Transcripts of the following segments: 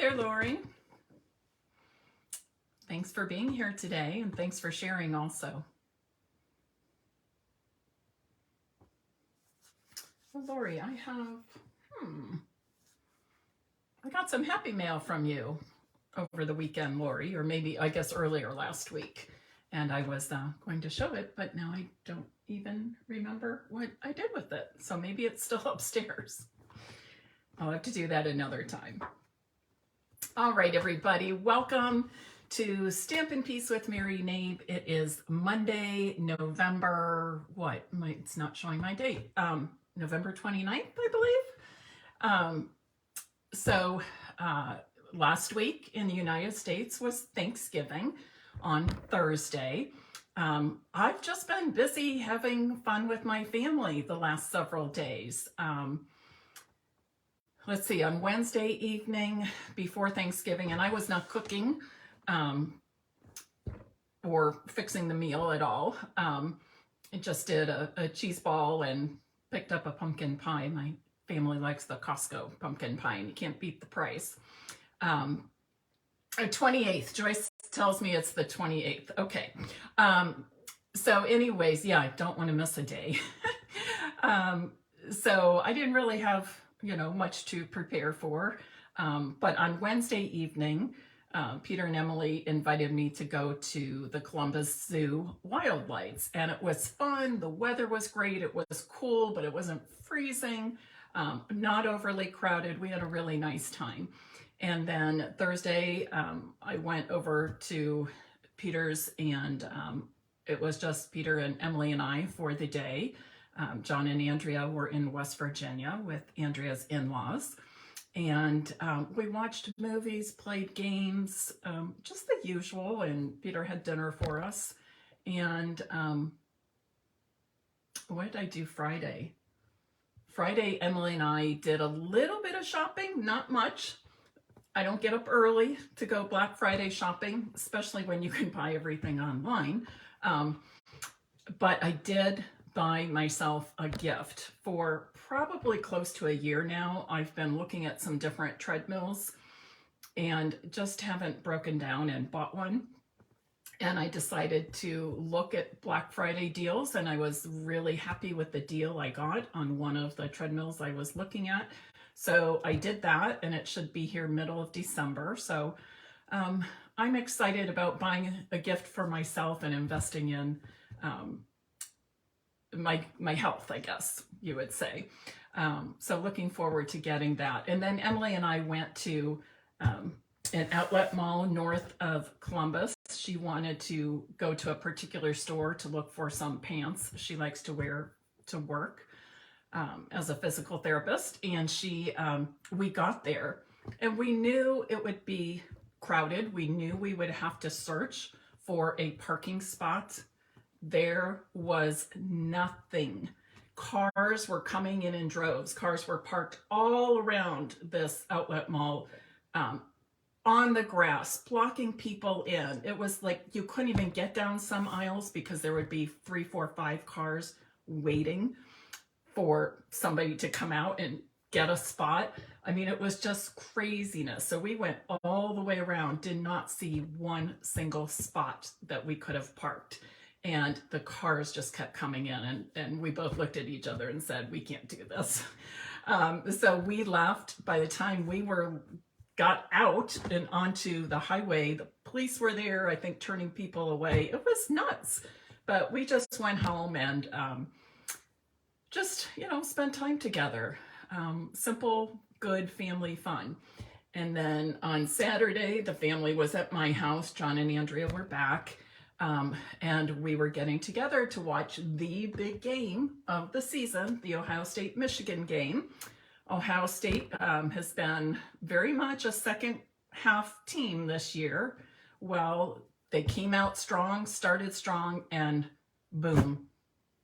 there, Lori. Thanks for being here today, and thanks for sharing also. Well, Lori, I got some happy mail from you over the weekend, Lori, or maybe, I guess, earlier last week. And I was going to show it, but now I don't even remember what I did with it. So maybe it's still upstairs. I'll have to do that another time. All right, everybody, welcome to Stampin' Peace with Mary Nabe. It is Monday, November, it's not showing my date, November 29th, I believe. Last week in the United States was Thanksgiving on Thursday. I've just been busy having fun with my family the last several days. Let's see, on Wednesday evening before Thanksgiving, and I was not cooking or fixing the meal at all. I just did a cheese ball and picked up a pumpkin pie. My family likes the Costco pumpkin pie, and you can't beat the price. 28th, Joyce tells me it's the 28th. Okay. So anyways, yeah, I don't want to miss a day. So I didn't really have much to prepare for. But on Wednesday evening, Peter and Emily invited me to go to the Columbus Zoo Wild Lights, and it was fun. The weather was great. It was cool, but it wasn't freezing, not overly crowded. We had a really nice time. And then Thursday, I went over to Peter's, and it was just Peter and Emily and I for the day. John and Andrea were in West Virginia with Andrea's in-laws, and we watched movies, played games, just the usual, and Peter had dinner for us. And what did I do Friday? Friday, Emily and I did a little bit of shopping, not much. I don't get up early to go Black Friday shopping, especially when you can buy everything online. But I did buy myself a gift. For probably close to a year now, I've been looking at some different treadmills and just haven't broken down and bought one. And I decided to look at Black Friday deals, and I was really happy with the deal I got on one of the treadmills I was looking at. So I did that, and it should be here middle of December. So I'm excited about buying a gift for myself and investing in my health, I guess you would say. So looking forward to getting that. And then Emily and I went to an outlet mall north of Columbus. She wanted to go to a particular store to look for some pants she likes to wear to work as a physical therapist. And we got there, and we knew it would be crowded. We knew we would have to search for a parking spot. There was nothing. Cars were coming in droves. Cars were parked all around this outlet mall, on the grass, blocking people in. It was like you couldn't even get down some aisles because there would be 3, 4, 5 cars waiting for somebody to come out and get a spot. I mean, it was just craziness. So we went all the way around, did not see one single spot that we could have parked. And the cars just kept coming in, and we both looked at each other and said, we can't do this. So we left. By the time we got out and onto the highway, the police were there, I think, turning people away. It was nuts. But we just went home and just, spent time together. Simple, good family fun. And then on Saturday, the family was at my house. John and Andrea were back. And we were getting together to watch the big game of the season, the Ohio State-Michigan game. Ohio State has been very much a second half team this year. Well, they came out strong, started strong, and boom,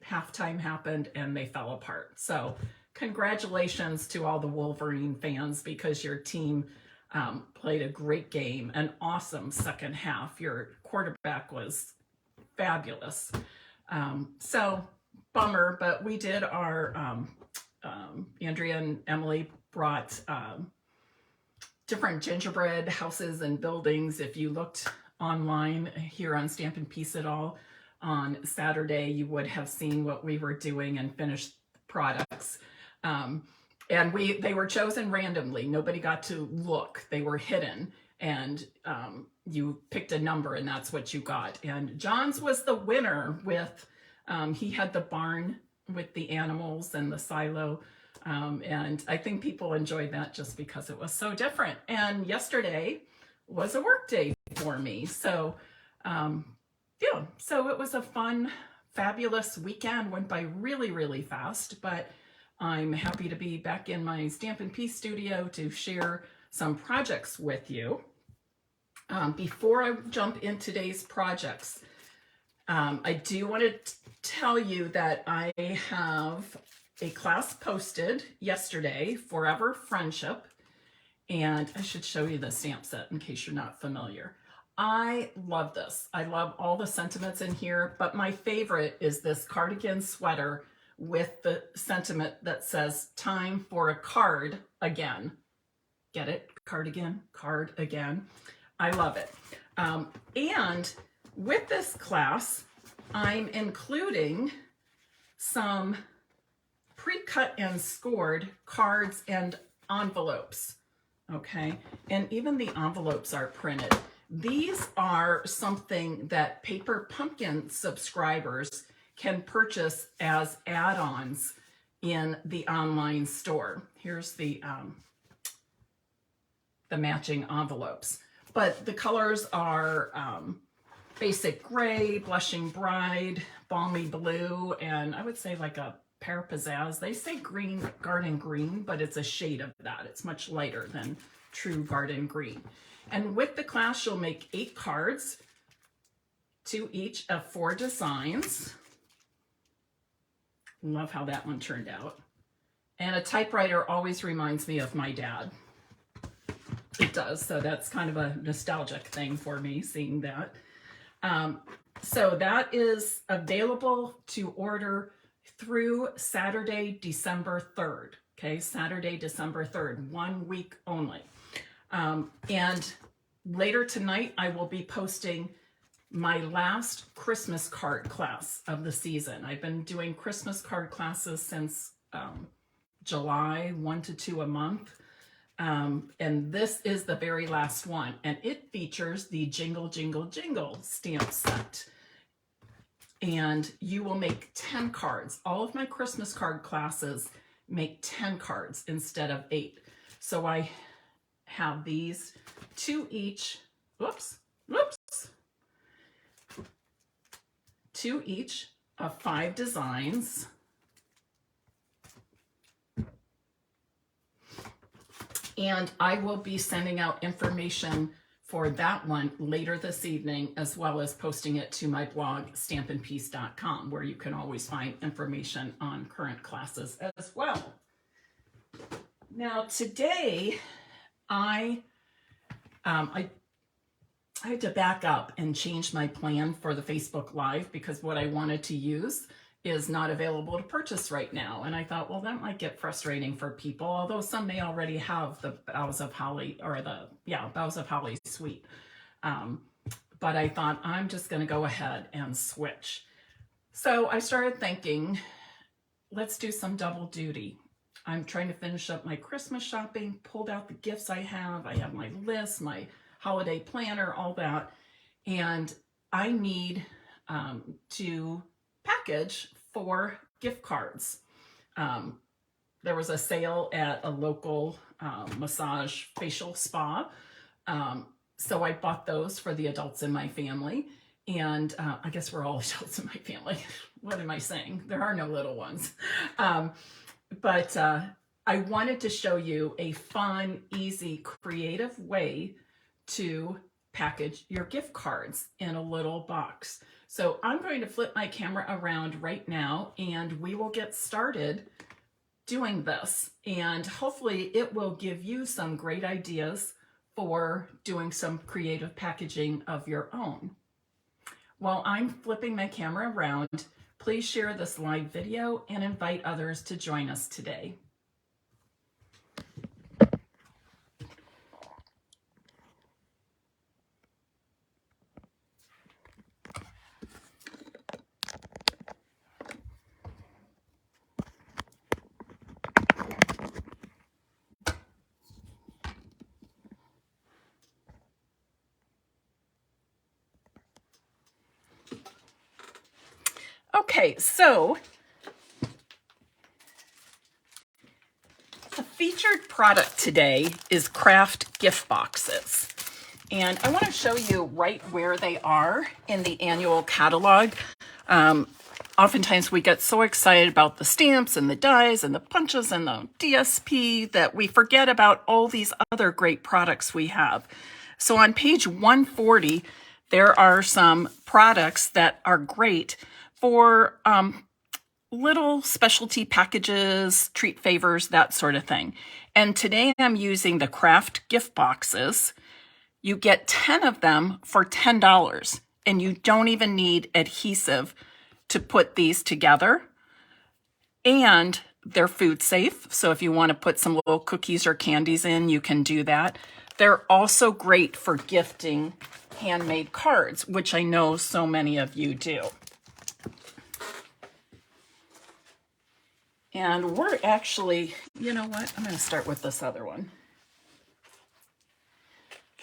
halftime happened and they fell apart. So congratulations to all the Wolverine fans, because your team played a great game, an awesome second half. Your quarterback was fabulous. So bummer, but we did our, Andrea and Emily brought different gingerbread houses and buildings. If you looked online here on Stampin' Peace at all on Saturday, you would have seen what we were doing and finished products. And they were chosen randomly. Nobody got to look. They were hidden. And you picked a number and that's what you got. And John's was the winner with, he had the barn with the animals and the silo. And I think people enjoyed that just because it was so different. And yesterday was a work day for me. So, yeah, so it was a fun, fabulous weekend. Went by really, really fast, but I'm happy to be back in my Stampin' Peace studio to share some projects with you. Before I jump in today's projects, I do want to tell you that I have a class posted yesterday, Forever Friendship, and I should show you the stamp set in case you're not familiar. I love this. I love all the sentiments in here, but my favorite is this cardigan sweater with the sentiment that says, time for a card again. Get it? Cardigan, card again. I love it. And with this class, I'm including some pre-cut and scored cards and envelopes, okay? And even the envelopes are printed. These are something that Paper Pumpkin subscribers can purchase as add-ons in the online store. Here's the matching envelopes. But the colors are basic gray, blushing bride, balmy blue, and I would say like a pear pizzazz. They say green, garden green, but it's a shade of that. It's much lighter than true garden green. And with the class, you'll make 8 cards, 2 each of 4 designs. Love how that one turned out. And a typewriter always reminds me of my dad. It does, so that's kind of a nostalgic thing for me, seeing that. So that is available to order through Saturday, December 3rd. Okay, Saturday, December 3rd, 1 week only. And later tonight, I will be posting my last Christmas card class of the season. I've been doing Christmas card classes since July, 1 to 2 a month. And this is the very last one, and it features the Jingle, Jingle, Jingle stamp set. And you will make 10 cards. All of my Christmas card classes make 10 cards instead of 8. So I have these 2 each, 2 each of 5 designs. And I will be sending out information for that one later this evening, as well as posting it to my blog, stampinpeace.com, where you can always find information on current classes as well. Now today, I had to back up and change my plan for the Facebook Live because what I wanted to use is not available to purchase right now. And I thought, well, that might get frustrating for people, although some may already have the Boughs of Holly, or the, Boughs of Holly suite. But I thought, I'm just gonna go ahead and switch. So I started thinking, let's do some double duty. I'm trying to finish up my Christmas shopping, pulled out the gifts I have my list, my holiday planner, all that. And I need to package 4 gift cards. There was a sale at a local massage facial spa. So I bought those for the adults in my family. And I guess we're all adults in my family. What am I saying? There are no little ones. But I wanted to show you a fun, easy, creative way to package your gift cards in a little box. So I'm going to flip my camera around right now and we will get started doing this. And hopefully it will give you some great ideas for doing some creative packaging of your own. While I'm flipping my camera around, please share this live video and invite others to join us today. Okay, so the featured product today is Craft gift boxes. And I want to show you right where they are in the annual catalog. Oftentimes we get so excited about the stamps and the dies and the punches and the DSP that we forget about all these other great products we have. So on page 140, there are some products that are great for little specialty packages, treat favors, that sort of thing. And today I'm using the Craft gift boxes. You get 10 of them for $10, and you don't even need adhesive to put these together. And they're food safe, so if you want to put some little cookies or candies in, you can do that. They're also great for gifting handmade cards, which I know so many of you do. And we're actually, you know what? I'm going to start with this other one.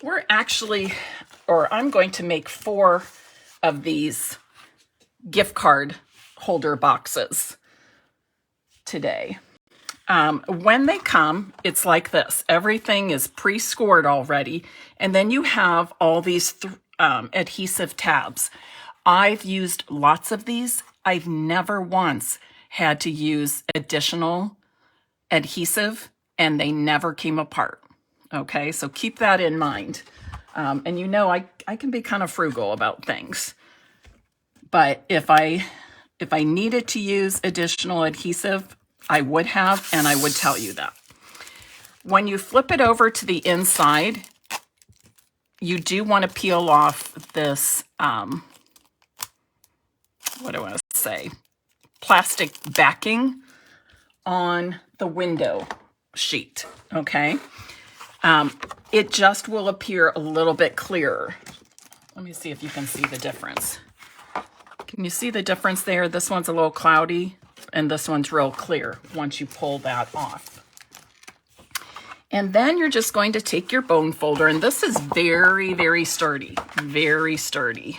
We're actually, or I'm going to make 4 of these gift card holder boxes today. When they come, it's like this. Everything is pre-scored already, and then you have all these adhesive tabs. I've used lots of these. I've never once had to use additional adhesive, and they never came apart. Okay, so keep that in mind. And you know, I can be kind of frugal about things. But if I needed to use additional adhesive, I would have, and I would tell you that. When you flip it over to the inside, you do want to peel off this, what do I want to say, plastic backing on the window sheet, okay? It just will appear a little bit clearer. Let me see if you can see the difference. Can you see the difference there? This one's a little cloudy, and this one's real clear once you pull that off. And then you're just going to take your bone folder, and this is very, very sturdy, very sturdy.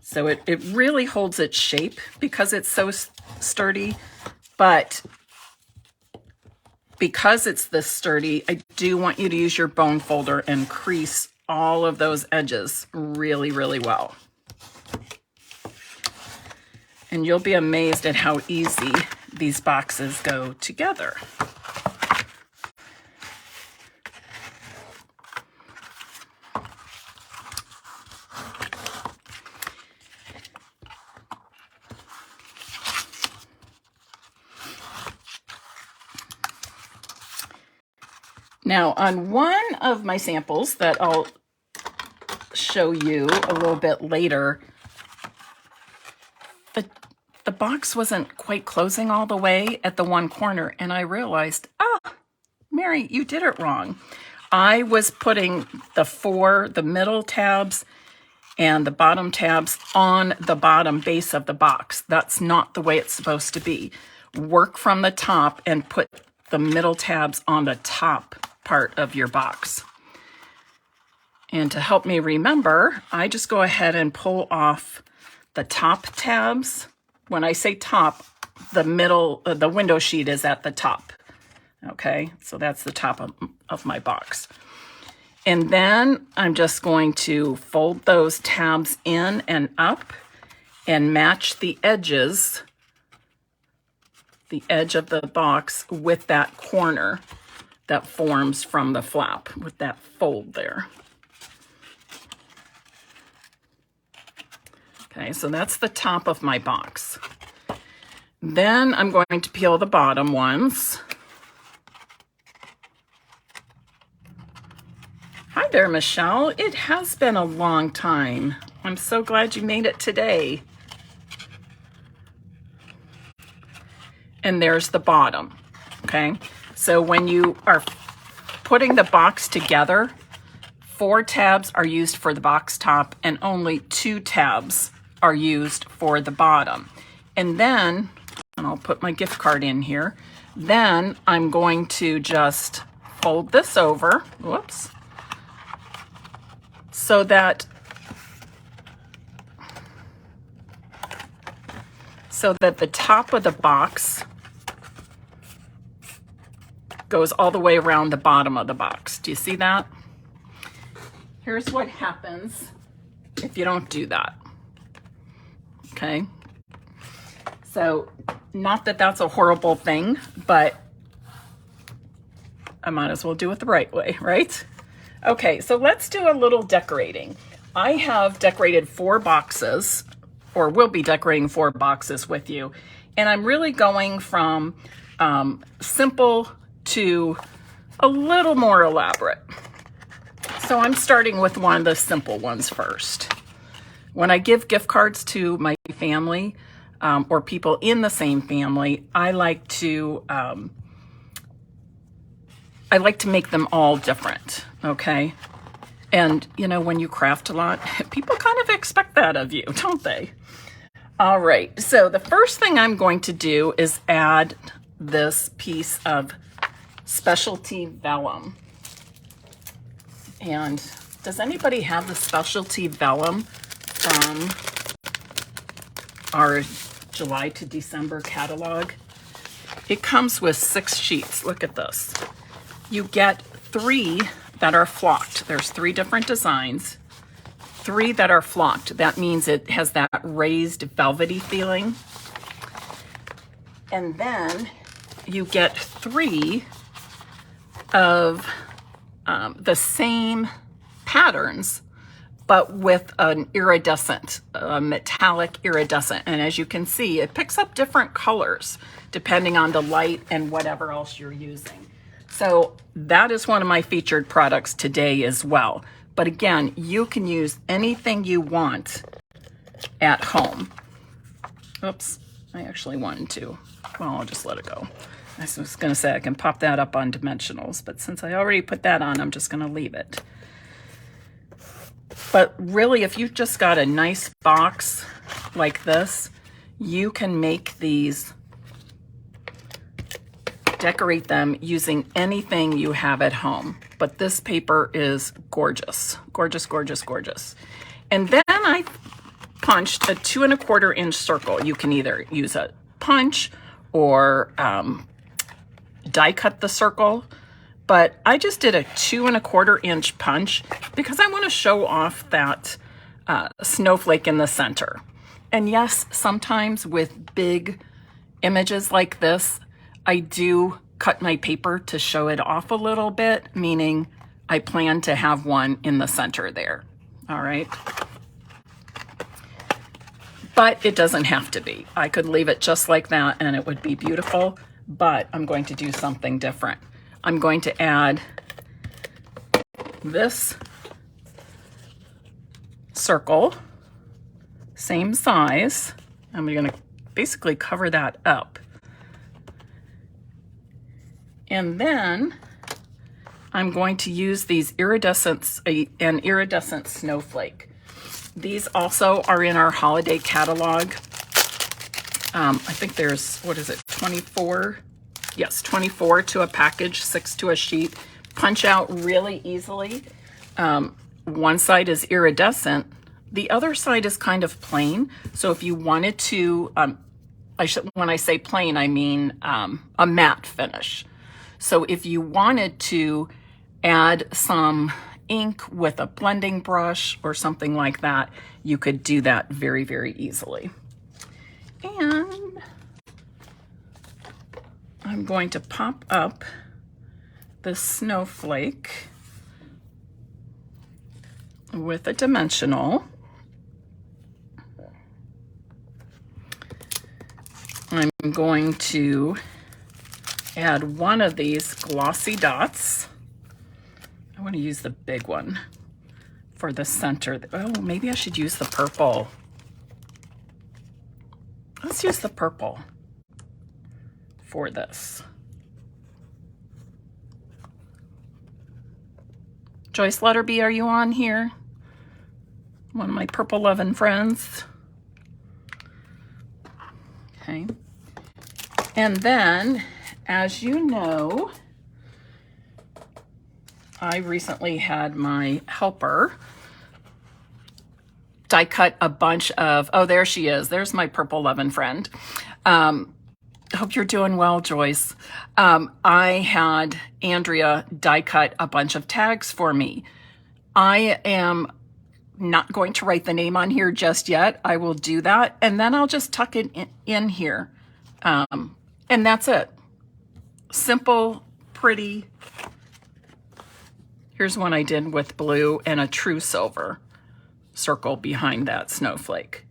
So it really holds its shape because it's so sturdy, but because it's this sturdy, I do want you to use your bone folder and crease all of those edges really, really well. And you'll be amazed at how easy these boxes go together. Now, on one of my samples that I'll show you a little bit later, the box wasn't quite closing all the way at the one corner, and I realized, Mary, you did it wrong. I was putting the middle tabs and the bottom tabs on the bottom base of the box. That's not the way it's supposed to be. Work from the top and put the middle tabs on the top part of your box. And to help me remember, I just go ahead and pull off the top tabs. When I say top, the middle, the window sheet is at the top. Okay, so that's the top of my box. And then I'm just going to fold those tabs in and up and match the edges, the edge of the box with that corner that forms from the flap with that fold there. Okay, so that's the top of my box. Then I'm going to peel the bottom ones. Hi there, Michelle. It has been a long time. I'm so glad you made it today. And there's the bottom, okay? So when you are putting the box together, 4 tabs are used for the box top and only 2 tabs are used for the bottom. And then, and I'll put my gift card in here, then I'm going to just fold this over, whoops, so that the top of the box goes all the way around the bottom of the box. Do you see that? Here's what happens if you don't do that. Okay. So not that that's a horrible thing, but I might as well do it the right way, right? Okay, so let's do a little decorating. I have decorated 4 boxes, or will be decorating 4 boxes with you. And I'm really going from simple to a little more elaborate. So I'm starting with one of the simple ones first. When I give gift cards to my family or people in the same family, I like to make them all different, okay? And you know, when you craft a lot, people kind of expect that of you, don't they? All right, so the first thing I'm going to do is add this piece of specialty vellum. And does anybody have the specialty vellum from our July to December catalog? It comes with 6 sheets. Look at this. You get 3 that are flocked. There's 3 different designs. 3 that are flocked. That means it has that raised velvety feeling. And then you get 3 of the same patterns, but with an iridescent, metallic iridescent. And as you can see, it picks up different colors depending on the light and whatever else you're using. So that is one of my featured products today as well. But again, you can use anything you want at home. Oops, I actually wanted to. Well, I'll just let it go. I was going to say I can pop that up on dimensionals, but since I already put that on, I'm just going to leave it. But really, if you've just got a nice box like this, you can make these, decorate them using anything you have at home. But this paper is gorgeous, gorgeous, gorgeous, gorgeous. And then I punched a 2 1/4 inch circle. You can either use a punch or die cut the circle, but I just did a 2 1/4 inch punch because I want to show off that snowflake in the center. And yes, sometimes with big images like this, I do cut my paper to show it off a little bit, meaning I plan to have one in the center there. All right. But it doesn't have to be. I could leave it just like that and it would be beautiful, but I'm going to do something different. I'm going to add this circle, same size. I'm going to basically cover that up. And then I'm going to use these an iridescent snowflake. These also are in our holiday catalog. I think there's, what is it, 24? Yes, 24 to a package, 6 to a sheet. Punch out really easily. One side is iridescent. The other side is kind of plain. So if you wanted to, when I say plain, I mean a matte finish. So if you wanted to add some ink with a blending brush or something like that, you could do that very, very easily. And I'm going to pop up the snowflake with a dimensional. I'm going to add one of these glossy dots. I want to use the big one for the center. Oh, maybe I should use the purple. Let's use the purple for this. Joyce Letterby, are you on here? One of my purple loving friends. Okay. And then, as you know, I recently had my helper die cut a bunch of, oh, there she is. There's my purple loving friend. Hope you're doing well, Joyce. I had Andrea die cut a bunch of tags for me. I am not going to write the name on here just yet. I will do that, and then I'll just tuck it in here. And that's it. Simple, pretty. Here's one I did with blue and a true silver circle behind that snowflake.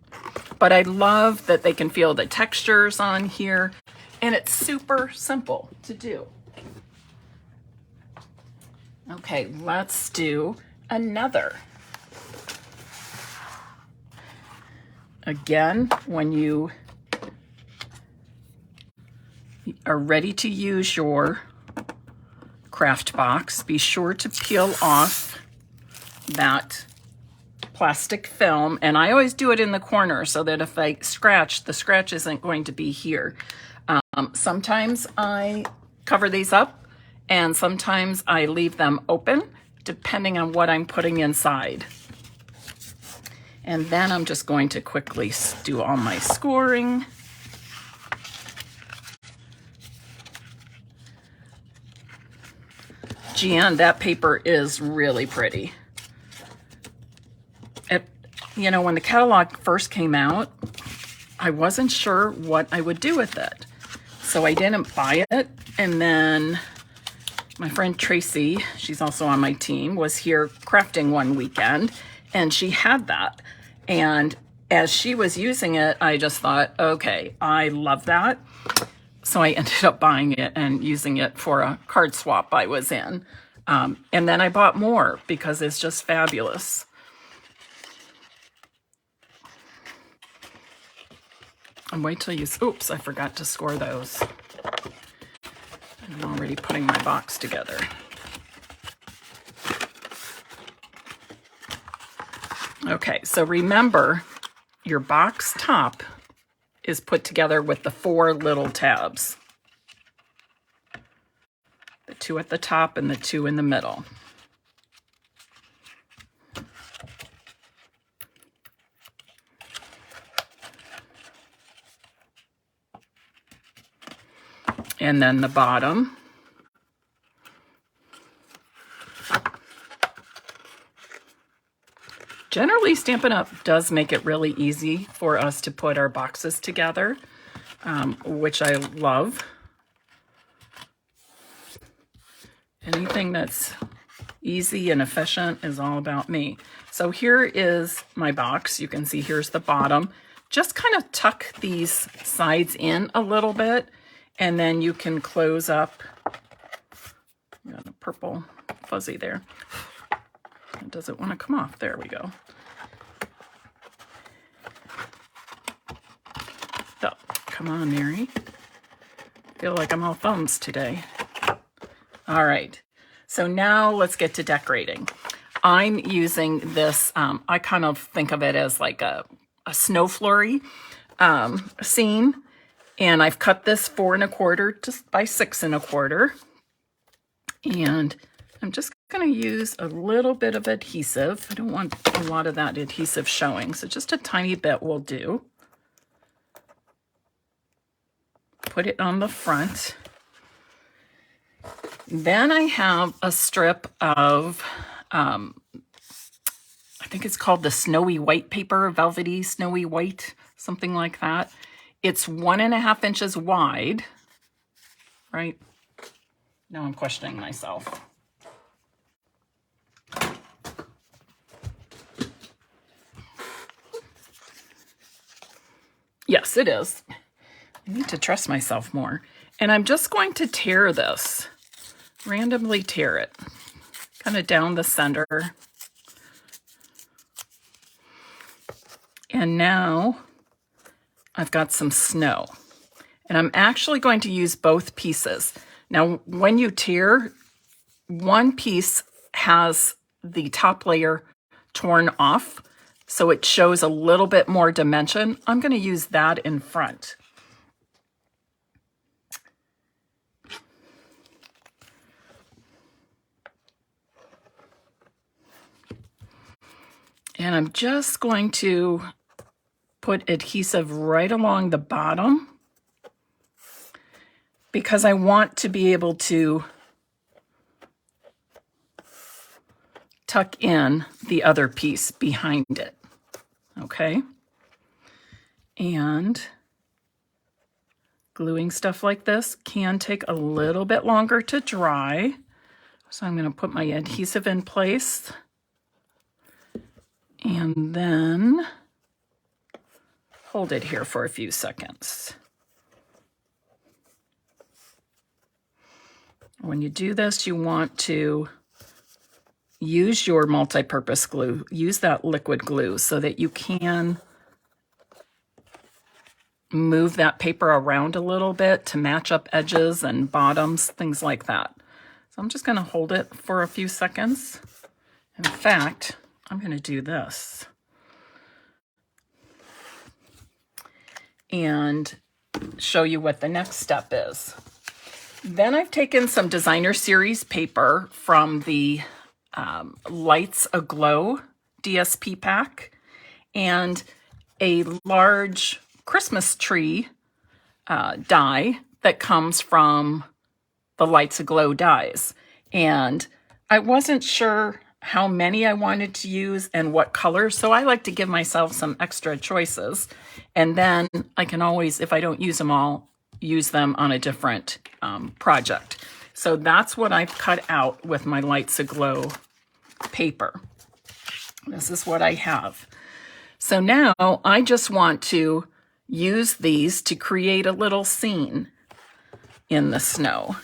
But I love that they can feel the textures on here, and it's super simple to do. Okay, let's do another. Again, when you are ready to use your craft box, be sure to peel off that plastic film. And I always do it in the corner so that if I scratch, the scratch isn't going to be here. Sometimes I cover these up and sometimes I leave them open depending on what I'm putting inside. And then I'm just going to quickly do all my scoring. Gian, that paper is really pretty. You know, when the catalog first came out, I wasn't sure what I would do with it. So I didn't buy it. And then my friend Tracy, she's also on my team, was here crafting one weekend, and she had that. And as she was using it, I just thought, okay, I love that. So I ended up buying it and using it for a card swap I was in. And then I bought more because it's just fabulous. And wait till you, oops, I forgot to score those. I'm already putting my box together. Okay, so remember, your box top is put together with the 4 little tabs. The 2 at the top and the 2 in the middle. And then the bottom. Generally, Stampin' Up! Does make it really easy for us to put our boxes together, which I love. Anything that's easy and efficient is all about me. So here is my box. You can see here's the bottom. Just kind of tuck these sides in a little bit, and then you can close up. Got a purple fuzzy there. It doesn't want to come off. There we go. So, come on, Mary. Feel like I'm all thumbs today. All right. So now let's get to decorating. I'm using this, I kind of think of it as like a snow flurry scene. And I've cut this 4 1/4 just by 6 1/4. And I'm just going to use a little bit of adhesive. I don't want a lot of that adhesive showing, so just a tiny bit will do. Put it on the front. Then I have a strip of, I think it's called the snowy white paper, velvety snowy white, something like that. It's 1 1/2 inches wide, right? Now I'm questioning myself. Yes, it is. I need to trust myself more. And I'm just going to tear this, randomly tear it, kind of down the center. And now I've got some snow. And I'm actually going to use both pieces. Now, when you tear, one piece has the top layer torn off, so it shows a little bit more dimension. I'm going to use that in front. And I'm just going to put adhesive right along the bottom because I want to be able to tuck in the other piece behind it, okay? And gluing stuff like this can take a little bit longer to dry. So I'm going to put my adhesive in place and then hold it here for a few seconds. When you do this, you want to use your multi-purpose glue. Use that liquid glue so that you can move that paper around a little bit to match up edges and bottoms, things like that. So I'm just going to hold it for a few seconds. In fact, I'm going to do this and show you what the next step is. Then I've taken some Designer Series paper from the Lights Aglow DSP pack and a large Christmas tree die that comes from the Lights Aglow dies. And I wasn't sure how many I wanted to use and what colors, so I like to give myself some extra choices. And then I can always, if I don't use them all, use them on a different project. So that's what I've cut out with my Lights Aglow paper. This is what I have. So now I just want to use these to create a little scene in the snow.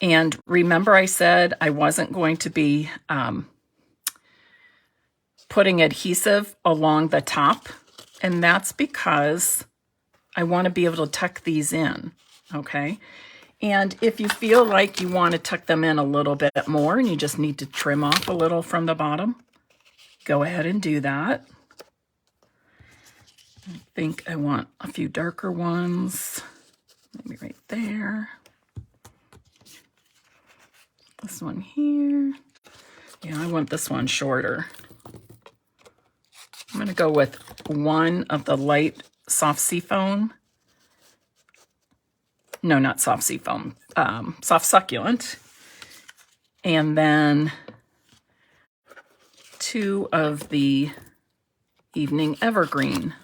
And remember I said I wasn't going to be putting adhesive along the top, and that's because I want to be able to tuck these in, okay? And if you feel like you want to tuck them in a little bit more and you just need to trim off a little from the bottom, go ahead and do that. I think I want a few darker ones, maybe right there. This one here. Yeah, I want this one shorter. I'm going to go with one of the light soft seafoam. No, not soft seafoam, soft succulent. And then two of the evening evergreen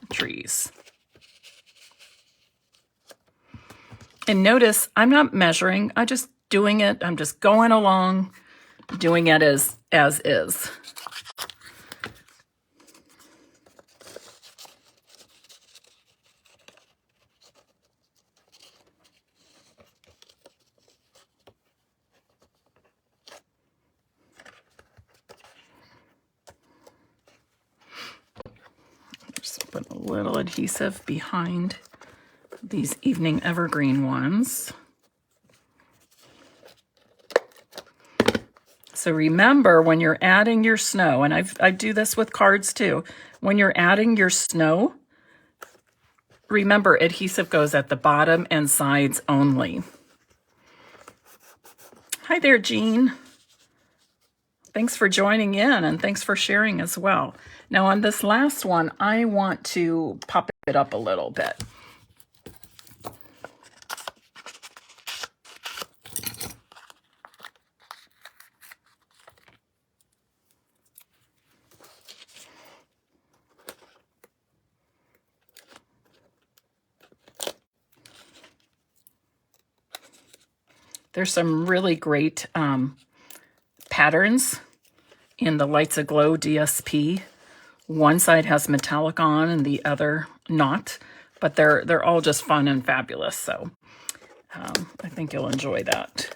trees. And notice I'm not measuring, I'm just doing it, I'm just going along, doing it as is. Just put a little adhesive behind these evening evergreen ones. So remember, when you're adding your snow, and I do this with cards too, when you're adding your snow, remember adhesive goes at the bottom and sides only. Hi there, Jean. Thanks for joining in and thanks for sharing as well. Now on this last one, I want to pop it up a little bit. There's some really great patterns in the Lights Aglow DSP. One side has metallic on and the other not, but they're all just fun and fabulous. So I think you'll enjoy that.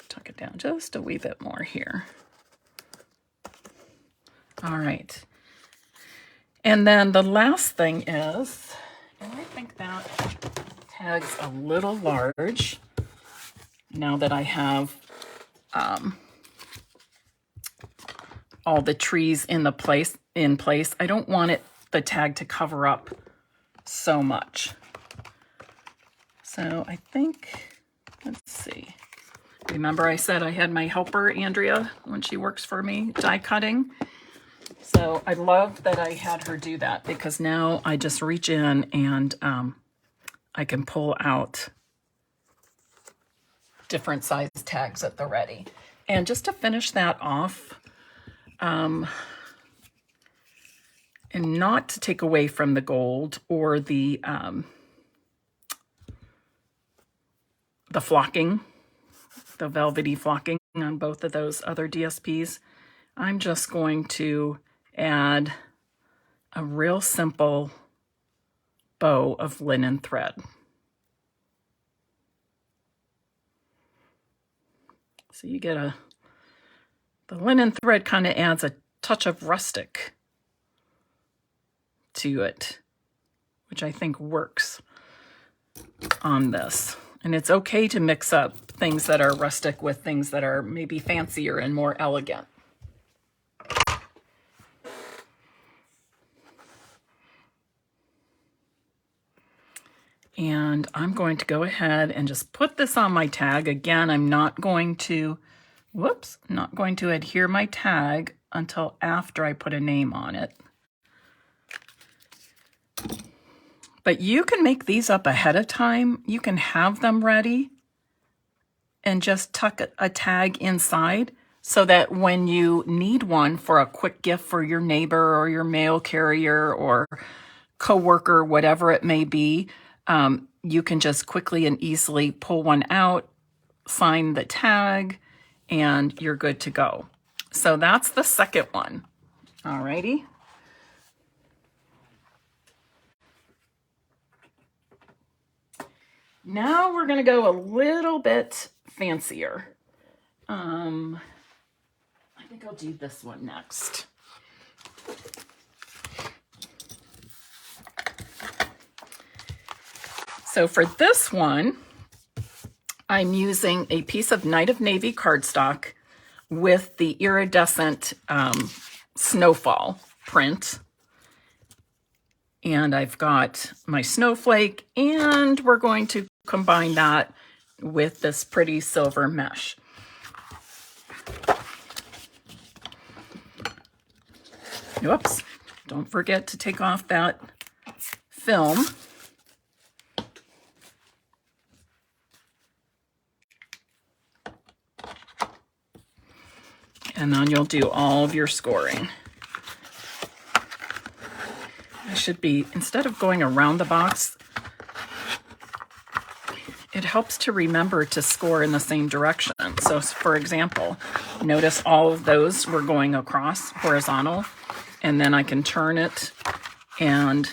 Tuck it down just a wee bit more here. All right. And then the last thing is, and I think that tag's a little large. Now that I have all the trees in place, I don't want the tag to cover up so much. So I think, let's see, Remember I said I had my helper, Andrea, when she works for me, die cutting. So I love that I had her do that, because now I just reach in and I can pull out different size tags at the ready. And just to finish that off, and not to take away from the gold or the flocking, the velvety flocking on both of those other DSPs, I'm just going to add a real simple bow of linen thread. So you get the linen thread kind of adds a touch of rustic to it, which I think works on this. And it's okay to mix up things that are rustic with things that are maybe fancier and more elegant. And I'm going to go ahead and just put this on my tag. Again, I'm not going to, not going to adhere my tag until after I put a name on it. But you can make these up ahead of time. You can have them ready and just tuck a tag inside so that when you need one for a quick gift for your neighbor or your mail carrier or coworker, whatever it may be, you can just quickly and easily pull one out, sign the tag, and you're good to go. So that's the second one. Alrighty. Now we're going to go a little bit fancier. I think I'll do this one next. So for this one, I'm using a piece of Night of Navy cardstock with the iridescent snowfall print. And I've got my snowflake, and we're going to combine that with this pretty silver mesh. Whoops, don't forget to take off that film. And then you'll do all of your scoring. I should be, instead of going around the box, it helps to remember to score in the same direction. So for example, notice all of those were going across horizontal, and then I can turn it and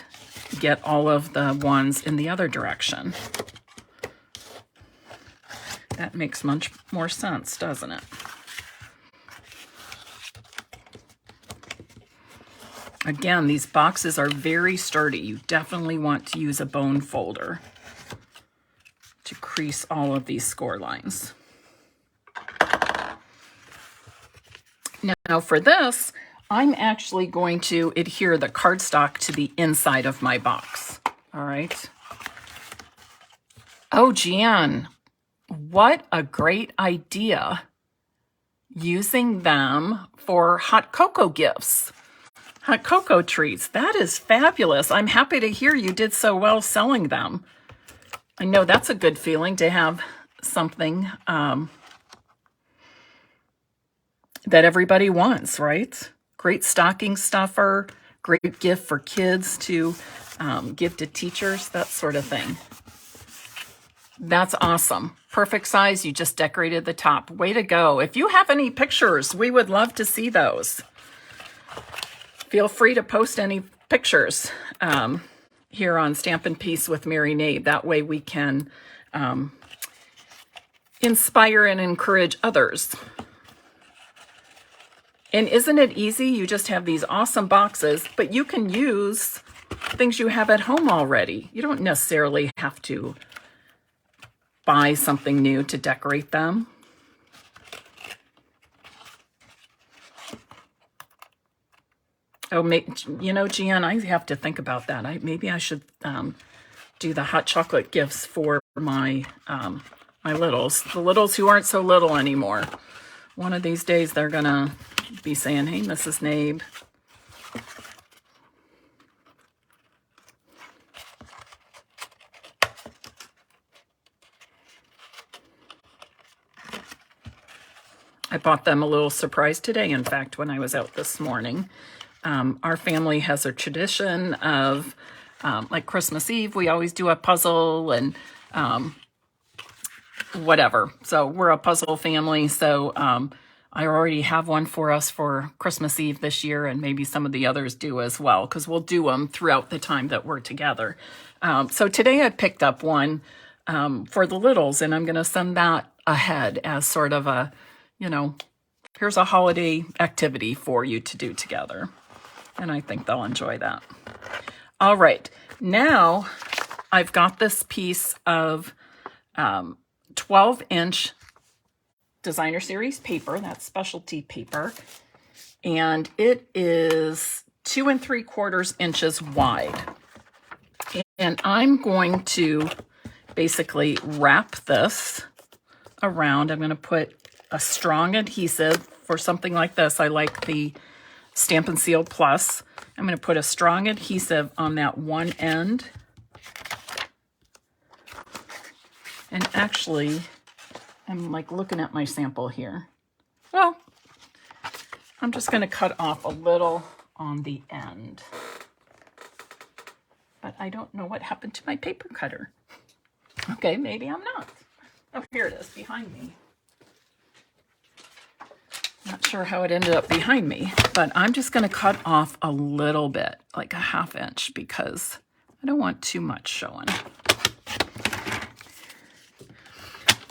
get all of the ones in the other direction. That makes much more sense, doesn't it? Again, these boxes are very sturdy. You definitely want to use a bone folder to crease all of these score lines. Now for this, I'm actually going to adhere the cardstock to the inside of my box. All right. Oh, Jan, what a great idea, using them for hot cocoa gifts. Hot cocoa treats. That is fabulous. I'm happy to hear you did so well selling them. I know that's a good feeling to have something that everybody wants, right? Great stocking stuffer, great gift for kids to give to teachers, that sort of thing. That's awesome. Perfect size. You just decorated the top. Way to go. If you have any pictures, we would love to see those. Feel free to post any pictures here on Stampin' Peace with Mary Nabe. That way we can inspire and encourage others. And isn't it easy? You just have these awesome boxes, but you can use things you have at home already. You don't necessarily have to buy something new to decorate them. Oh, you know, Gian, I have to think about that. Maybe I should do the hot chocolate gifts for my my littles, the littles who aren't so little anymore. One of these days they're gonna be saying, hey, Mrs. Nabe. I bought them a little surprise today, in fact, when I was out this morning. Our family has a tradition of, like Christmas Eve, we always do a puzzle and whatever. So we're a puzzle family. So I already have one for us for Christmas Eve this year, and maybe some of the others do as well, because we'll do them throughout the time that we're together. So today I picked up one for the littles, and I'm going to send that ahead as sort of a, you know, here's a holiday activity for you to do together. And I think they'll enjoy that. All right, now I've got this piece of 12-inch Designer Series paper, that's specialty paper, and it is 2 3/4 inches wide. And I'm going to basically wrap this around. I'm going to put a strong adhesive for something like this. I like the Stampin' Seal Plus. I'm going to put a strong adhesive on that one end. And actually, I'm like looking at my sample here. Well, I'm just going to cut off a little on the end. But I don't know what happened to my paper cutter. Okay, maybe I'm not. Oh, here it is behind me. Not sure how it ended up behind me, but I'm just going to cut off a little bit, like a 1/2 inch, because I don't want too much showing.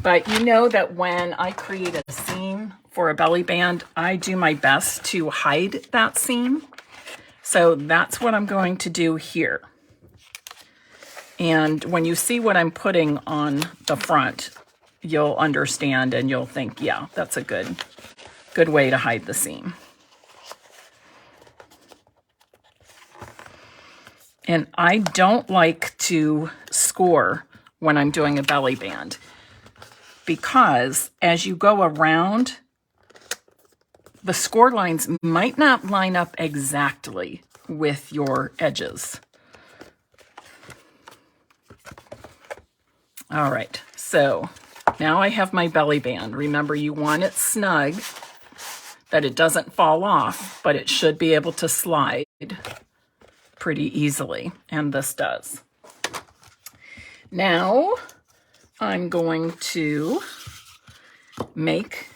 But you know that when I create a seam for a belly band, I do my best to hide that seam. So that's what I'm going to do here. And when you see what I'm putting on the front, you'll understand and you'll think, yeah, that's a good way to hide the seam. And I don't like to score when I'm doing a belly band, because as you go around, the score lines might not line up exactly with your edges. All right, so now I have my belly band. Remember, you want it snug, that it doesn't fall off, but it should be able to slide pretty easily, and this does. Now I'm going to make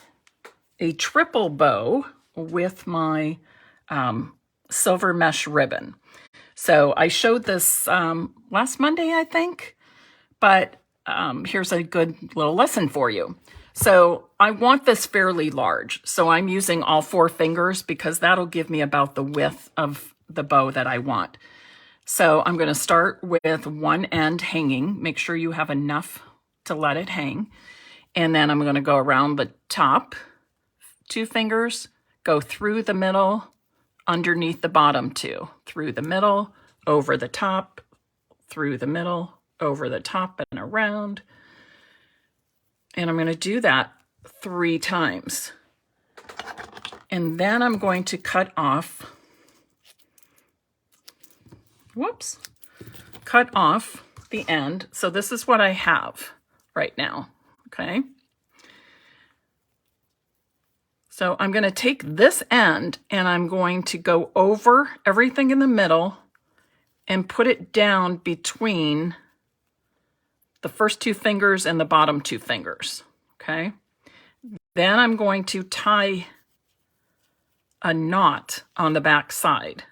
a triple bow with my silver mesh ribbon. So I showed this last Monday, I think, but here's a good little lesson for you. So I want this fairly large, so I'm using all 4 fingers because that'll give me about the width of the bow that I want. So I'm going to start with one end hanging. Make sure you have enough to let it hang. And then I'm going to go around the top, 2 fingers, go through the middle, underneath the bottom 2, through the middle, over the top, through the middle, over the top and around. And I'm going to do that 3 times. And then I'm going to cut off, cut off the end. So this is what I have right now, okay? So I'm going to take this end and I'm going to go over everything in the middle and put it down between the first 2 fingers and the bottom 2 fingers, okay? Then I'm going to tie a knot on the back side.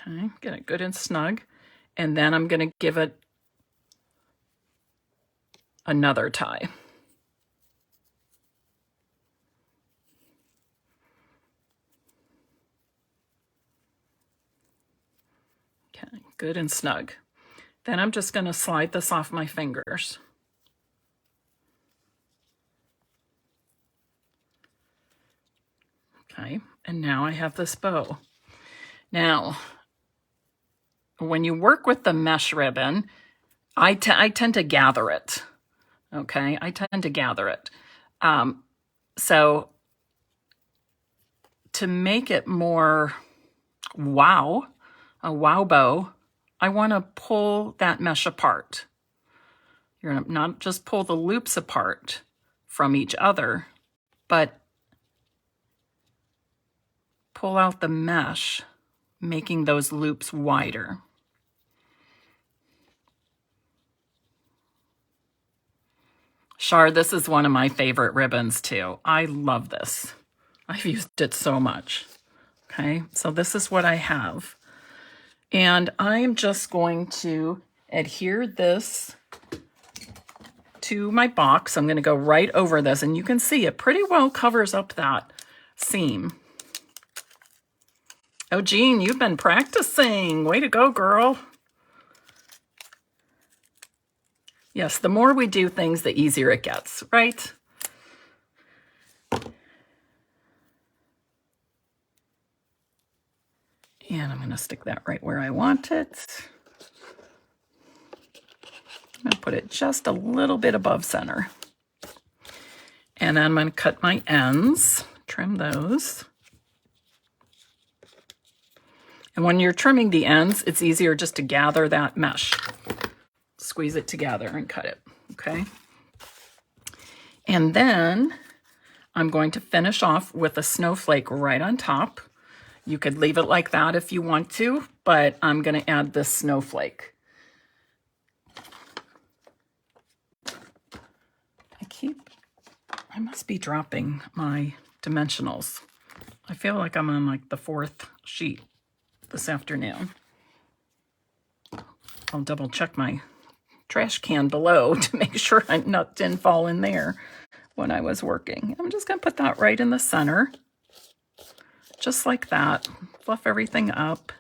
Okay, get it good and snug. And then I'm going to give it another tie. Okay, good and snug. Then I'm just going to slide this off my fingers. Okay, and now I have this bow. Now, when you work with the mesh ribbon, I tend to gather it. Okay, I tend to gather it. So to make it more wow, a wow bow, I want to pull that mesh apart. You're going to not just pull the loops apart from each other, but pull out the mesh, making those loops wider. Char, this is one of my favorite ribbons too. I love this. I've used it so much. Okay, so this is what I have. And I'm just going to adhere this to my box. I'm going to go right over this, and you can see it pretty well covers up that seam. Oh, Jean, you've been practicing. Way to go, girl. Yes, the more we do things, the easier it gets, right? And I'm going to stick that right where I want it. I'm going to put it just a little bit above center. And then I'm going to cut my ends, trim those. And when you're trimming the ends, it's easier just to gather that mesh. Squeeze it together and cut it, okay? And then I'm going to finish off with a snowflake right on top. You could leave it like that if you want to, but I'm going to add this snowflake. I must be dropping my dimensionals. I feel like I'm on like the 4th sheet this afternoon. I'll double check my trash can below to make sure I didn't fall in there when I was working. I'm just going to put that right in the center, just like that. Fluff everything up.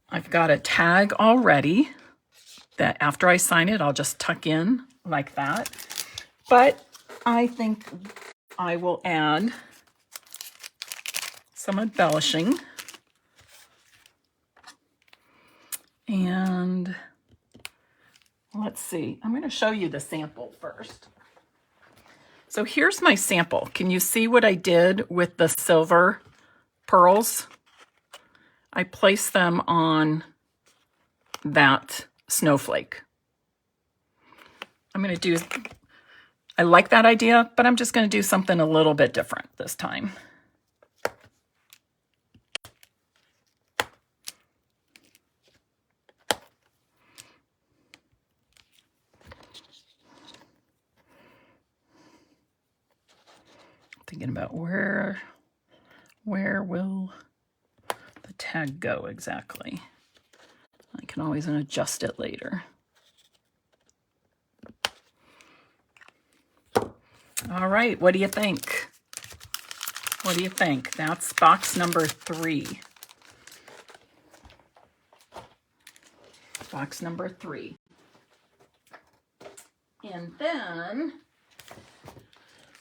I've got a tag already that after I sign it, I'll just tuck in like that. But I think I will add some embellishing. And let's see, I'm going to show you the sample first. So here's my sample. Can you see what I did with the silver pearls? I placed them on that snowflake. I'm going to do, I like that idea, but I'm just going to do something a little bit different this time. Thinking about where will the tag go exactly. I can always adjust it later. All right, what do you think? What do you think? That's box number 3. Box number 3. And then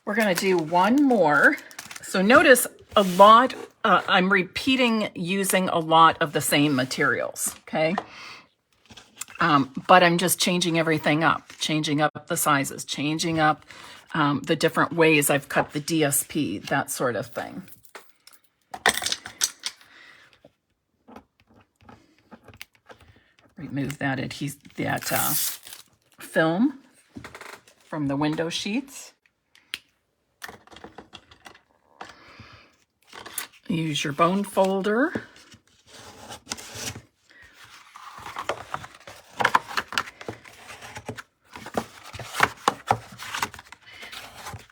we're going to do one more. So notice a lot, I'm repeating using a lot of the same materials, okay? But I'm just changing everything up, changing up the sizes, changing up the different ways I've cut the DSP, that sort of thing. Remove that film from the window sheets. Use your bone folder.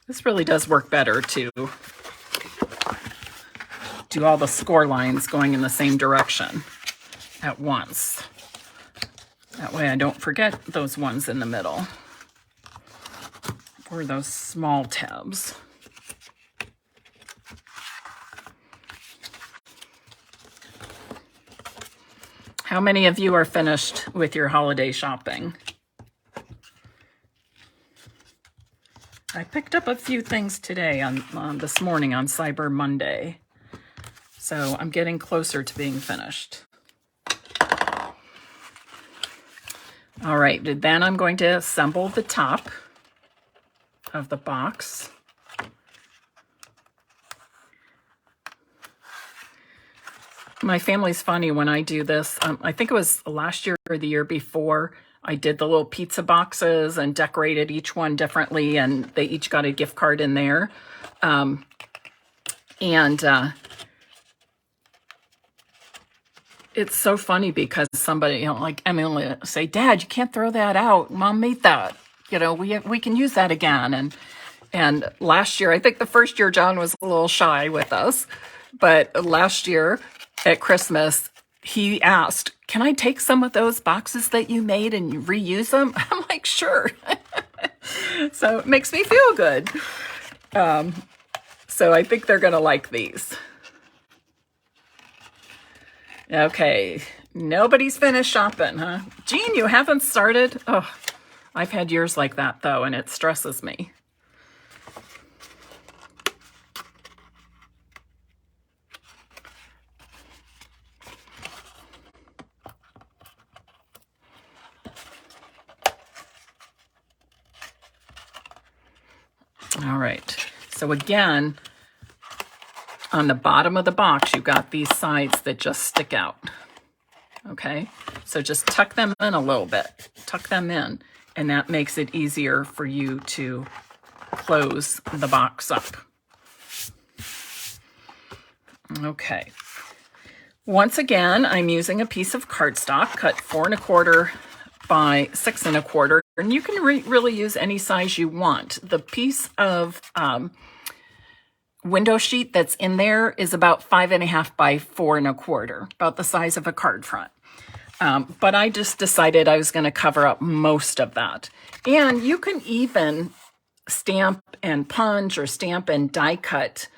This really does work better to do all the score lines going in the same direction at once. That way I don't forget those ones in the middle or those small tabs. How many of you are finished with your holiday shopping? I picked up a few things today on this morning on Cyber Monday. So I'm getting closer to being finished. All right, then I'm going to assemble the top of the box. My family's funny when I do this. I think it was last year or the year before, I did the little pizza boxes and decorated each one differently, and they each got a gift card in there. It's so funny because somebody, like Emily will say, Dad, you can't throw that out. Mom made that. We can use that again. And last year, I think the first year John was a little shy with us, but last year at Christmas, he asked, can I take some of those boxes that you made and reuse them? I'm like, sure. So it makes me feel good. So I think they're going to like these. Okay, nobody's finished shopping, huh? Jean, you haven't started? Oh, I've had years like that, though, and it stresses me. All right, so again, on the bottom of the box, you've got these sides that just stick out. Okay, so just tuck them in a little bit, tuck them in, and that makes it easier for you to close the box up. Okay, once again, I'm using a piece of cardstock cut 4 1/4 by 6 1/4, and you can really use any size you want. The piece of window sheet that's in there is about 5 1/2 by 4 1/4, about the size of a card front. But I just decided I was going to cover up most of that. And you can even stamp and punch or stamp and die cut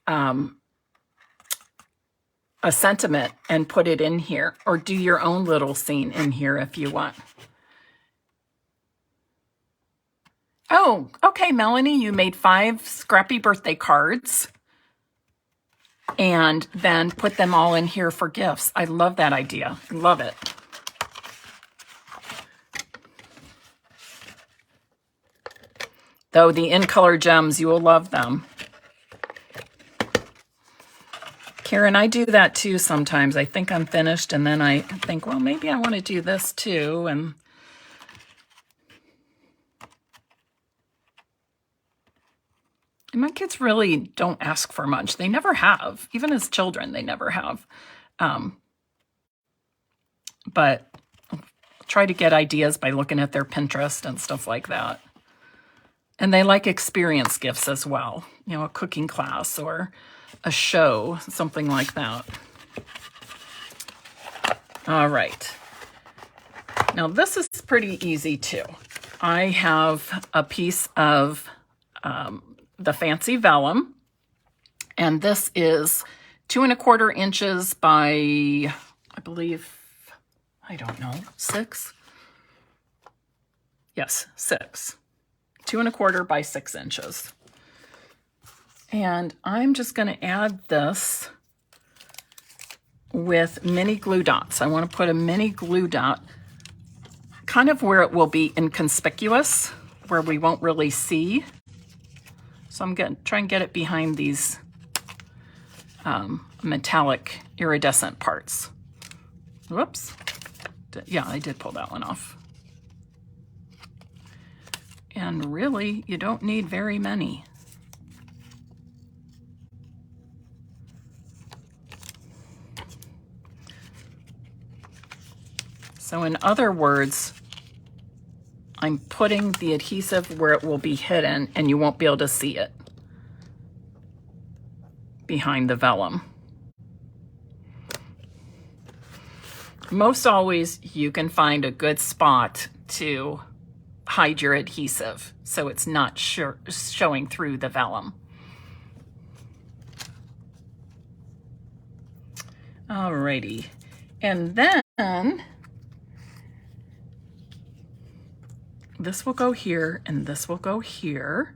a sentiment and put it in here, or do your own little scene in here if you want. Oh, okay, Melanie, you made 5 scrappy birthday cards and then put them all in here for gifts. I love that idea. Love it. Though the in-color gems, you will love them. Karen, I do that too sometimes. I think I'm finished and then I think, well, maybe I want to do this too. And my kids really don't ask for much. They never have. Even as children, they never have. But I'll try to get ideas by looking at their Pinterest and stuff like that. And they like experience gifts as well. A cooking class or a show, something like that. All right. Now this is pretty easy too. I have a piece of the fancy vellum, and this is 2 1/4 inches by, I believe, I don't know, 6? Yes, 6. 2 1/4 by 6 inches. And I'm just going to add this with mini glue dots. I want to put a mini glue dot kind of where it will be inconspicuous, where we won't really see. So I'm going to try and get it behind these metallic iridescent parts. Whoops. Yeah, I did pull that one off. And really, you don't need very many. So in other words, I'm putting the adhesive where it will be hidden and you won't be able to see it behind the vellum. Most always you can find a good spot to hide your adhesive so it's not showing through the vellum. Alrighty, and then this will go here and this will go here.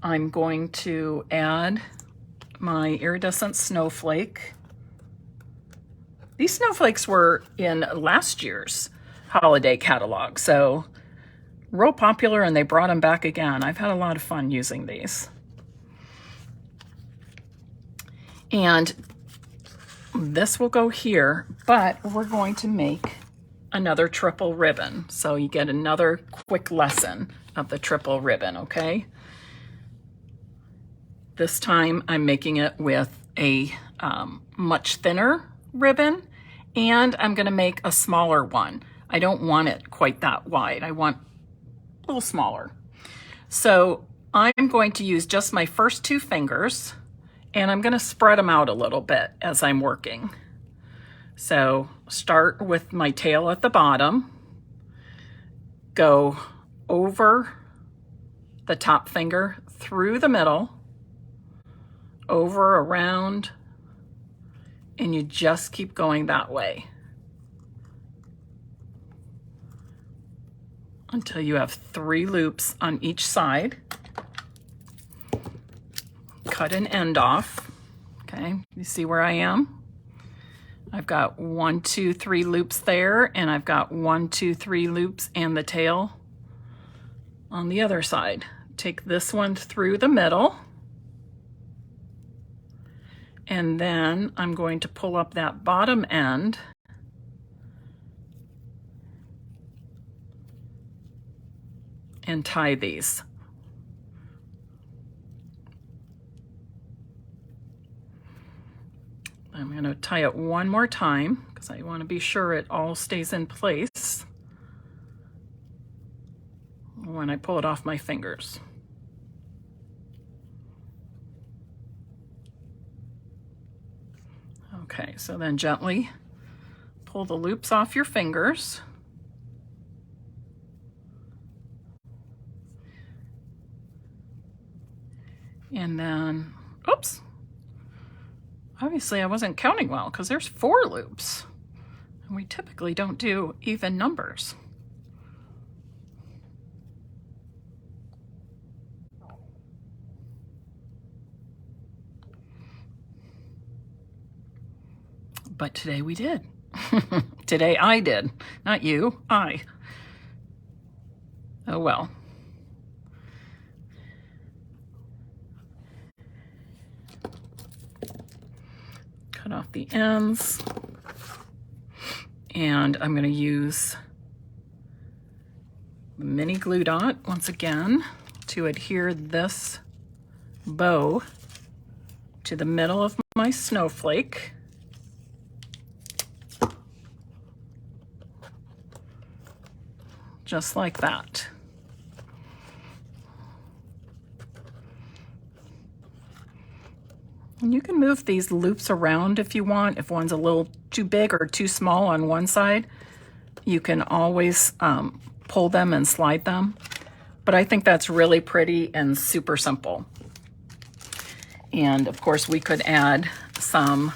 I'm going to add my iridescent snowflake. These snowflakes were in last year's holiday catalog, so real popular, and they brought them back again. I've had a lot of fun using these. And this will go here, but we're going to make another triple ribbon. So you get another quick lesson of the triple ribbon, okay? This time I'm making it with a much thinner ribbon, and I'm gonna make a smaller one. I don't want it quite that wide. I want a little smaller. So I'm going to use just my first 2 fingers, and I'm gonna spread them out a little bit as I'm working. So start with my tail at the bottom, go over the top finger, through the middle, over, around, and you just keep going that way until you have 3 loops on each side. Cut an end off, okay? You see where I am? I've got 1, 2, 3 loops there, and I've got 1, 2, 3 loops and the tail on the other side. Take this one through the middle, and then I'm going to pull up that bottom end and tie these. I'm going to tie it one more time because I want to be sure it all stays in place when I pull it off my fingers. Okay, so then gently pull the loops off your fingers. And then, oops, obviously I wasn't counting well because there's 4 loops. And we typically don't do even numbers. But today we did. Today I did, not you, I. Oh well. Cut off the ends. And I'm going to use the mini glue dot once again to adhere this bow to the middle of my snowflake. Just like that. And you can move these loops around if you want. If one's a little too big or too small on one side, you can always pull them and slide them. But I think that's really pretty and super simple. And of course we could add some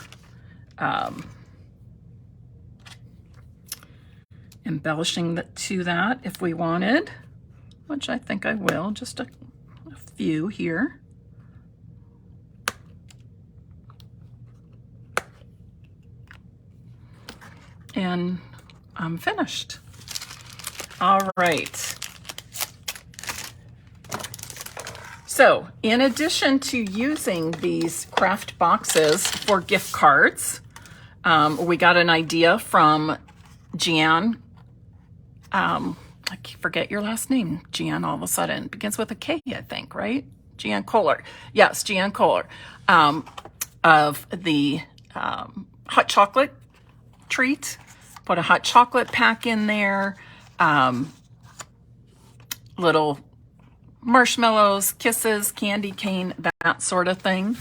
embellishing to that if we wanted, which I think I will, just a few here. And I'm finished. All right. So in addition to using these craft boxes for gift cards, we got an idea from Jan. I forget your last name, Jan, all of a sudden. It begins with a K, I think, right? Jan Kohler. Yes, Jan Kohler, of the hot chocolate treat. Put a hot chocolate pack in there, little marshmallows, kisses, candy cane, that sort of thing.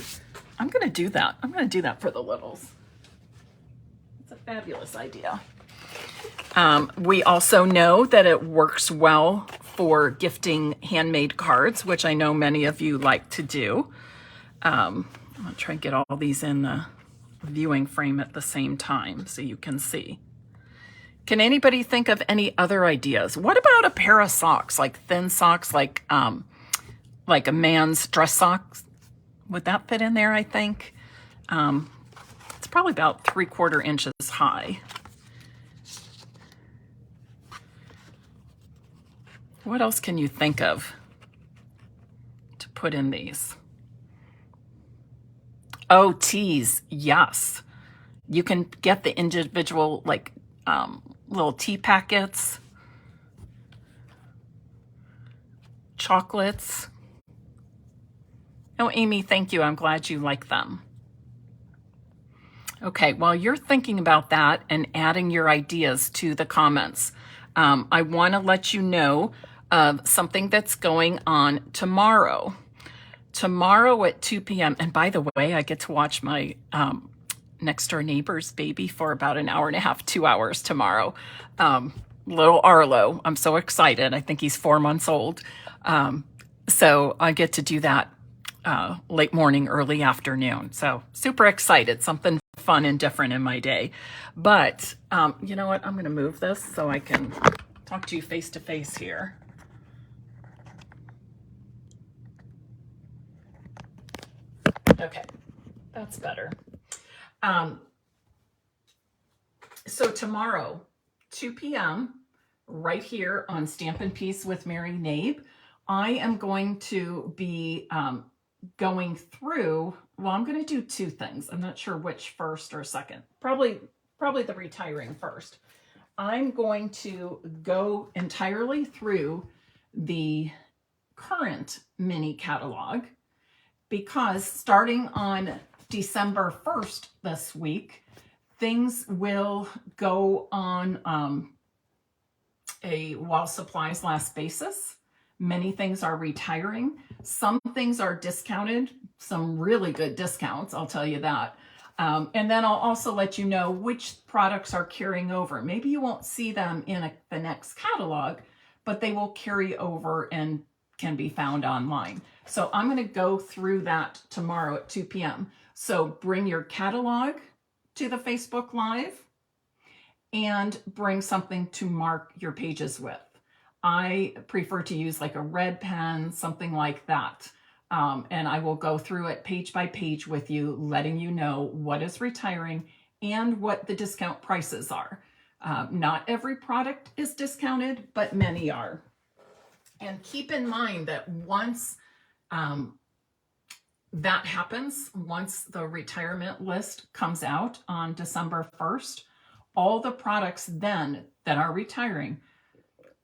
I'm going to do that. I'm going to do that for the littles. It's a fabulous idea. We also know that it works well for gifting handmade cards, which I know many of you like to do. I'm going to try and get all these in the viewing frame at the same time so you can see. Can anybody think of any other ideas? What about a pair of socks, like thin socks, like a man's dress socks? would that fit in there, I think? It's probably about 3/4 inches high. What else can you think of to put in these? Oh, teas, yes. You can get the individual like little tea packets, chocolates. Oh, Amy, thank you. I'm glad you like them. Okay, while you're thinking about that and adding your ideas to the comments, I want to let you know of something that's going on tomorrow. Tomorrow at 2 p.m. And by the way, I get to watch my next door neighbor's baby for about an hour and a half, 2 hours tomorrow. Little Arlo. I'm so excited. I think he's 4 months old. So I get to do that late morning, early afternoon. So super excited. Something fun and different in my day. But you know what? I'm going to move this so I can talk to you face to face here. Okay, that's better. So tomorrow, 2 p.m., right here on Stampin' Peace with Mary Nabe, I am going to be going through, well, I'm going to do two things. I'm not sure which first or second. Probably the retiring first. I'm going to go entirely through the current mini catalog, because starting on December 1st this week, things will go on a while supplies last basis. Many things are retiring. Some things are discounted, some really good discounts, I'll tell you that. And then I'll also let you know which products are carrying over. Maybe you won't see them in the next catalog, but they will carry over and can be found online. So I'm going to go through that tomorrow at 2 p.m. So bring your catalog to the Facebook Live and bring something to mark your pages with. I prefer to use like a red pen, something like that. And I will go through it page by page with you, letting you know what is retiring and what the discount prices are. Not every product is discounted, but many are. And keep in mind that once that happens, once the retirement list comes out on December 1st, all the products then that are retiring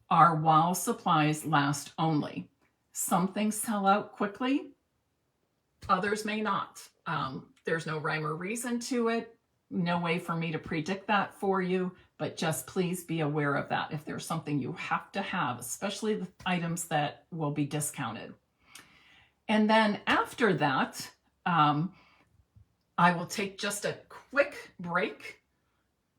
are while supplies last only. Some things sell out quickly, others may not. There's no rhyme or reason to it. No way for me to predict that for you, but just please be aware of that. If there's something you have to have, especially the items that will be discounted. And then after that, I will take just a quick break,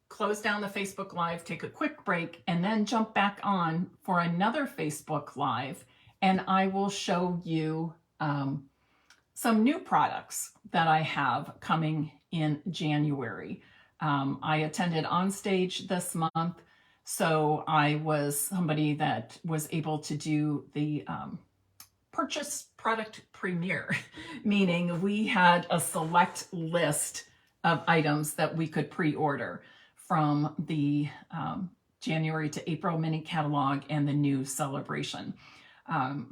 close down the Facebook Live, take a quick break, and then jump back on for another Facebook Live. And I will show you some new products that I have coming in January. I attended Onstage this month, so I was somebody that was able to do the purchase product premiere, meaning we had a select list of items that we could pre-order from the January to April mini catalog and the new celebration.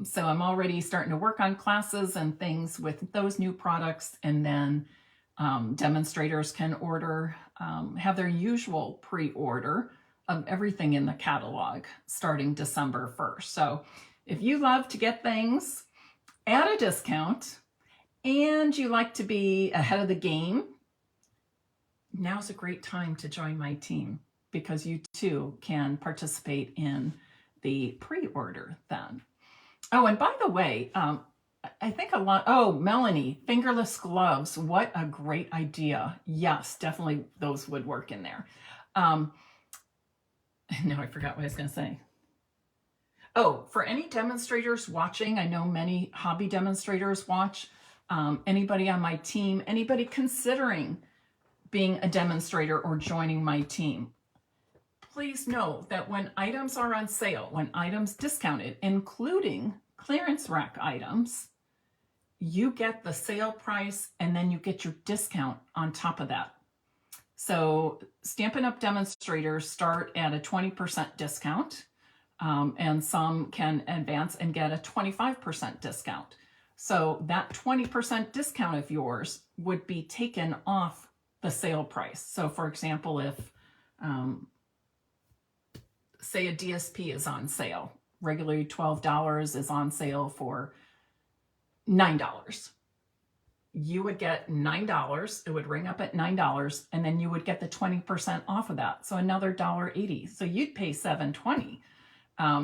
So I'm already starting to work on classes and things with those new products, and then demonstrators can order, have their usual pre-order of everything in the catalog starting December 1st. So if you love to get things at a discount and you like to be ahead of the game, now's a great time to join my team, because you too can participate in the pre-order then. Oh, and by the way, I think a lot, oh, Melanie, fingerless gloves. What a great idea. Yes, definitely those would work in there. No, I forgot what I was going to say. Oh, for any demonstrators watching, I know many hobby demonstrators watch, anybody on my team, anybody considering being a demonstrator or joining my team, please know that when items are on sale, when items discounted, including clearance rack items, you get the sale price and then you get your discount on top of that. So Stampin' Up! Demonstrators start at a 20% discount, and some can advance and get a 25% discount. So that 20% discount of yours would be taken off the sale price. So for example, if say a DSP is on sale, regularly $12 is on sale for $9. You would get $9, it would ring up at $9, and then you would get the 20% off of that. So another $1.80. So you'd pay $7.20.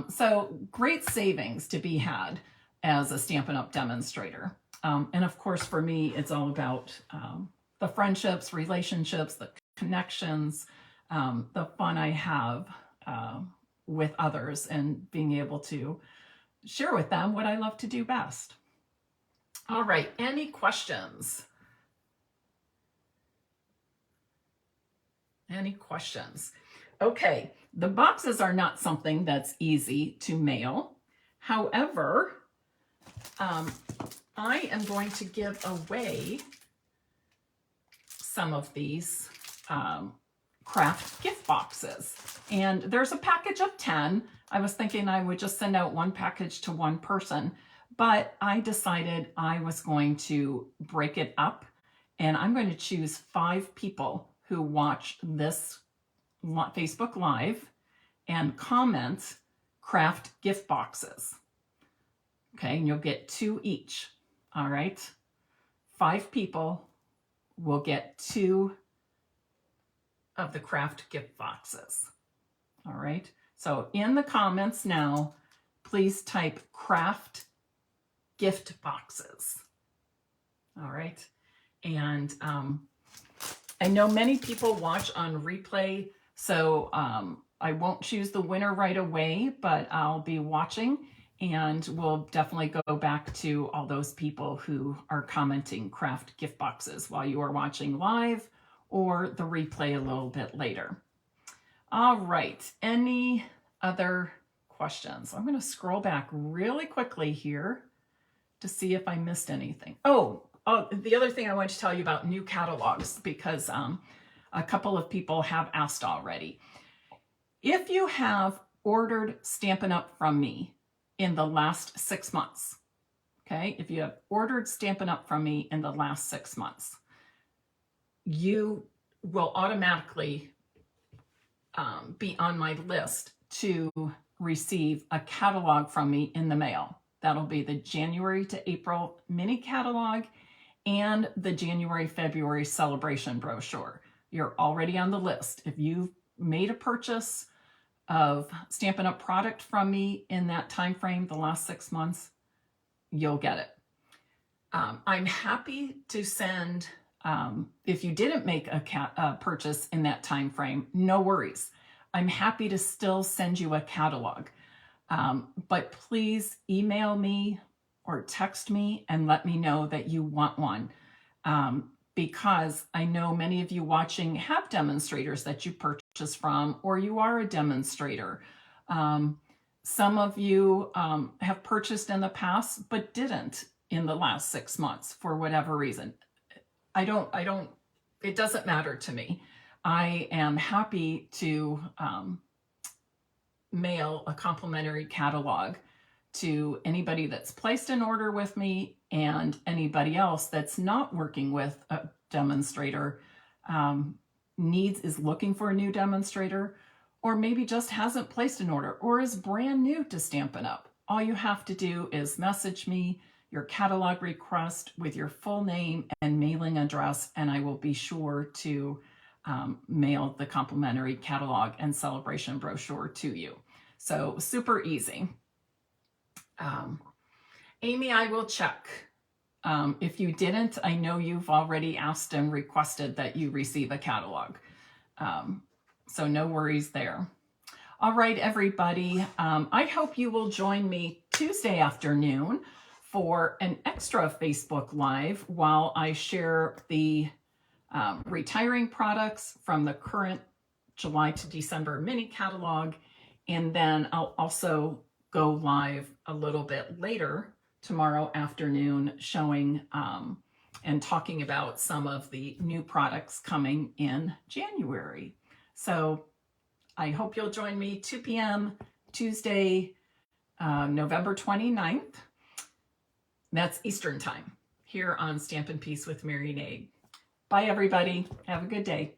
So great savings to be had as a Stampin' Up! Demonstrator. And of course, for me, it's all about the friendships, relationships, the connections, the fun I have with others, and being able to share with them what I love to do best. All right, any questions? Any questions? Okay, the boxes are not something that's easy to mail. However, I am going to give away some of these craft gift boxes. And there's a package of 10. I was thinking I would just send out one package to one person, but I decided I was going to break it up, and I'm going to choose 5 people who watch this Facebook Live and comment craft gift boxes. Okay, and you'll get 2 each. All right, 5 people will get 2 of the craft gift boxes. All right, so in the comments now, please type craft gift boxes. All right, and I know many people watch on replay, so I won't choose the winner right away, but I'll be watching, and we'll definitely go back to all those people who are commenting craft gift boxes while you are watching live or the replay a little bit later. All right, any other questions? I'm going to scroll back really quickly here to see if I missed anything. Oh, the other thing I want to tell you about new catalogs, because a couple of people have asked already. If you have ordered Stampin' Up! From me in the last 6 months, okay, if you have ordered Stampin' Up! From me in the last 6 months, you will automatically be on my list to receive a catalog from me in the mail. That'll be the January to April mini catalog and the January-February celebration brochure. You're already on the list. If you've made a purchase of Stampin' Up! Product from me in that time frame, the last 6 months, you'll get it. I'm happy to send, if you didn't make a purchase in that time frame, no worries. I'm happy to still send you a catalog. But please email me or text me and let me know that you want one. Because I know many of you watching have demonstrators that you purchase from, or you are a demonstrator. Some of you have purchased in the past, but didn't in the last 6 months for whatever reason. It doesn't matter to me. I am happy to mail a complimentary catalog to anybody that's placed an order with me, and anybody else that's not working with a demonstrator, is looking for a new demonstrator, or maybe just hasn't placed an order or is brand new to Stampin' Up! All you have to do is message me your catalog request with your full name and mailing address, and I will be sure to mail the complimentary catalog and celebration brochure to you. So super easy. Amy, I will check. If you didn't, I know you've already asked and requested that you receive a catalog. So no worries there. All right, everybody. I hope you will join me Tuesday afternoon for an extra Facebook Live while I share the retiring products from the current July to December mini catalog. And then I'll also go live a little bit later tomorrow afternoon showing and talking about some of the new products coming in January. So I hope you'll join me 2 p.m. Tuesday, November 29th. That's Eastern time here on Stampin' Peace with Mary Naig. Bye, everybody. Have a good day.